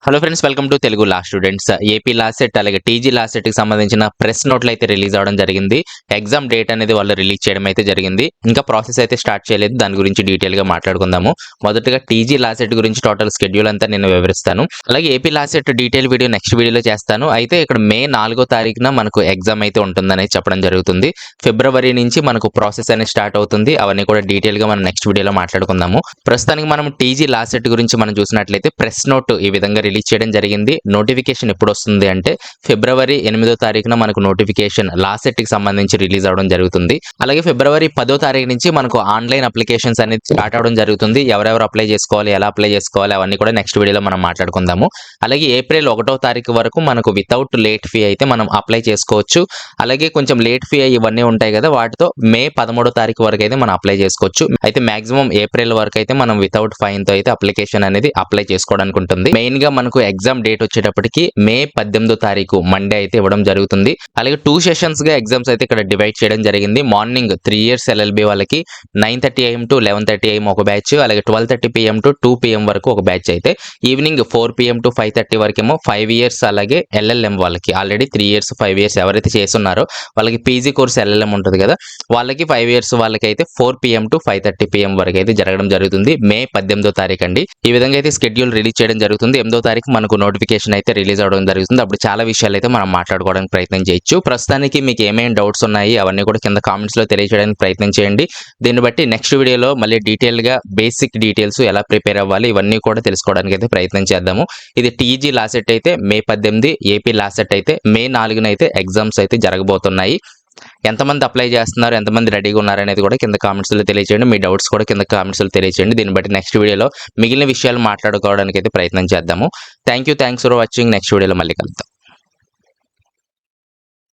Hello friends, welcome to Telugu law students. AP law set అలాగే TG law set కి సంబంధించిన press నోట్లు అయితే రిలీజ్ అవడం జరిగింది. ఎగ్జామ్ డేట్ అనేది వాళ్ళు రిలీజ్ చేయడం అయితే జరిగింది. ఇంకా ప్రాసెస్ అయితే స్టార్ట్ చేయలేదు. దాని గురించి డీటెయిల్ గా మాట్లాడుకుందాము. మొదటగా టీజీ లా సెట్ గురించి టోటల్ స్కెడ్యూల్ అంతా నేను వివరిస్తాను. అలాగే AP law set detail video next వీడియోలో చేస్తాను. అయితే ఇక్కడ మే 4వ తారీఖున మనకు ఎగ్జామ్ అయితే ఉంటుందని చెప్పడం జరుగుతుంది. ఫిబ్రవరి నుంచి మనకు ప్రాసెస్ అనేది స్టార్ట్ అవుతుంది. అవన్నీ కూడా డీటెయిల్ గా మనం నెక్స్ట్ వీడియోలో మాట్లాడుకుందాము. ప్రస్తుతానికి మనం టీజీ లా సెట్ గురించి మనం చూసినట్లయితే ప్రెస్ నోట్ ఈ విధంగా రిలీజ్ చేయడం జరిగింది. నోటిఫికేషన్ ఎప్పుడు వస్తుంది అంటే ఫిబ్రవరి 8వ తారీఖున మనకు నోటిఫికేషన్ లా సెట్ కి సంబంధించి రిలీజ్ అవడం జరుగుతుంది. అలాగే ఫిబ్రవరి 10వ తారీఖు నుంచి మనకు ఆన్లైన్ అప్లికేషన్స్ అనేది స్టార్ట్ అవడం జరుగుతుంది. ఎవరెవరు అప్లై చేసుకోవాలి, ఎలా అప్లై చేసుకోవాలి అవన్నీ కూడా నెక్స్ట్ వీడియోలో మనం మాట్లాడుకుందాము. అలాగే ఏప్రిల్ 1వ తారీఖు వరకు మనకు వితౌట్ లేట్ ఫీ అయితే మనం అప్లై చేసుకోవచ్చు. అలాగే కొంచెం లేట్ ఫీ ఇవన్నీ ఉంటాయి కదా, వాటితో మే 13వ తారీఖు వరకు అయితే మనం అప్లై చేసుకోవచ్చు. అయితే మాక్సిమం ఏప్రిల్ వరకు అయితే మనం వితౌట్ ఫైన్ తో అయితే అప్లికేషన్ అనేది అప్లై చేసుకోవడానికి ఉంటుంది. మెయిన్ గా మనకు ఎగ్జామ్ డేట్ వచ్చేటప్పటికి మే 18వ తారీఖు మండే అయితే ఇవ్వడం జరుగుతుంది. అలాగే 2 సెషన్స్ గా ఎగ్జామ్స్ అయితే ఇక్కడ డివైడ్ చేయడం జరిగింది. మార్నింగ్ 3 ఇయర్స్ ఎల్ఎల్బి వాళ్ళకి 9:30 AM టు 11:30 AM ఒక బ్యాచ్, అలాగే 12:30 PM టు 2 PM వరకు ఒక బ్యాచ్ అయితే, ఈవినింగ్ 4 PM టు 5:30 వరకేమో 5 ఇయర్స్ అలాగే ఎల్ఎల్ఎం వాళ్ళకి ఆల్రెడీ 3 ఇయర్స్ 5 ఇయర్స్ ఎవరైతే చేస్తున్నారో వాళ్ళకి పీజీ కోర్స్ ఎల్ఎల్ఎం ఉంటుంది కదా, వాళ్ళకి 5 ఇయర్స్ వాళ్ళకి అయితే 4 PM టు 5:30 PM వరకు అయితే జరగడం జరుగుతుంది. మే 18వ తారీఖు అండి. ఈ విధంగా అయితే స్కెడ్యూల్ రిలీజ్ చేయడం జరుగుతుంది. 8వ తారీఖు మనకు నోటిఫికేషన్ అయితే రిలీజ్ అవడం జరుగుతుంది. అప్పుడు చాలా విషయాలు అయితే మనం మాట్లాడుకోవడానికి ప్రయత్నం చేయొచ్చు. ప్రస్తుతానికి మీకు ఏమేమి డౌట్స్ ఉన్నాయి అవన్నీ కూడా కింద కామెంట్స్ లో తెలియజేయడానికి ప్రయత్నం చేయండి. దీన్ని బట్టి నెక్స్ట్ వీడియోలో మళ్ళీ డీటెయిల్ గా బేసిక్ డీటెయిల్స్ ఎలా ప్రిపేర్ అవ్వాలి ఇవన్నీ కూడా తెలుసుకోవడానికి అయితే ప్రయత్నం చేద్దాము. ఇది టీజీ లా సెట్ అయితే మే 18, ఏపీ లా సెట్ అయితే మే 4న అయితే ఎగ్జామ్స్ అయితే జరగబోతున్నాయి. ఎంతమంది అప్లై చేస్తున్నారు, ఎంతమంది రెడీగా ఉన్నారు అనేది కూడా కింద కామెంట్స్ లో తెలియజేయండి. మీ డౌట్స్ కూడా కింద కామెంట్స్ లో తెలియజేయండి. దీన్ని బట్టి నెక్స్ట్ వీడియోలో మిగిలిన విషయాలు మాట్లాడుకోవడానికి అయితే ప్రయత్నం చేద్దాము. Thanks for watching. నెక్స్ట్ వీడియోలో మళ్ళీ కలుద్దాం.